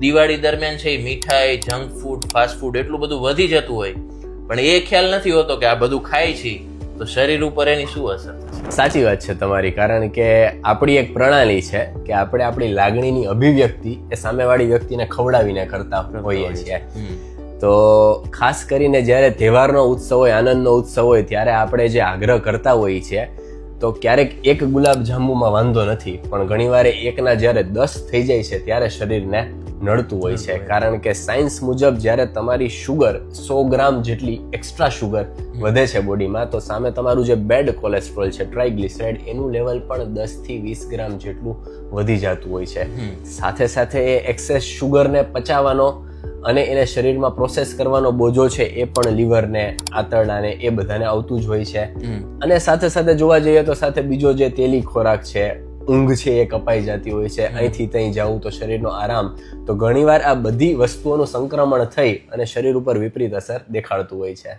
દિવાળી દરમિયાન છે એ મીઠાઈ, જંક ફૂડ, ફાસ્ટ ફૂડ એટલું બધું વધી જતું હોય, પણ એ ખ્યાલ નથી હોતો કે આ બધું ખાય છે તો શરીર ઉપર એની શું અસર થશે. સાચી વાત છે તમારી, કારણ કે આપણી એક પ્રણાલી છે કે આપણે આપણી લાગણીની અભિવ્યક્તિ એ સામેવાળી વ્યક્તિને ખવડાવીને કરતા હોઈએ છીએ. તો ખાસ કરીને જ્યારે તહેવારનો ઉત્સવ હોય, આનંદનો ઉત્સવ હોય, ત્યારે આપણે જે આગ્રહ કરતા હોઈએ છીએ તો ક્યારેક એક ગુલાબ જાંબુમાં વાંધો નથી, પણ ઘણીવાર એકના જ્યારે 10 થઈ જાય છે ત્યારે શરીરને નડતું હોય છે. કારણ કે સાયન્સ મુજબ જ્યારે તમારી શુગર 100 ગ્રામ જેટલી એક્સ્ટ્રા શુગર વધે છે બોડીમાં, તો સામે તમારું જે બેડ કોલેસ્ટ્રોલ છે, ટ્રાઇગ્લિસરાઇડ, એનું લેવલ પણ 10 થી 20 ગ્રામ જેટલું વધી જતું હોય છે. સાથે સાથે એ એક્સેસ શુગરને પચાવવાનો અને એને શરીરમાં પ્રોસેસ કરવાનો બોજો છે એ પણ લીવરને, આંતરડાને, એ બધાને આવતું જ હોય છે. અને સાથે સાથે જોવા જઈએ તો સાથે બીજો જે તેલી ખોરાક છે, ઊંઘ છે, એ કપાઈ જતી હોય છે. અહીંથી ત્યાં જવું તો શરીરનો આરામ, તો ઘણીવાર આ બધી વસ્તુઓનું સંક્રમણ થઈ અને શરીર ઉપર વિપરીત અસર દેખાડતું હોય છે.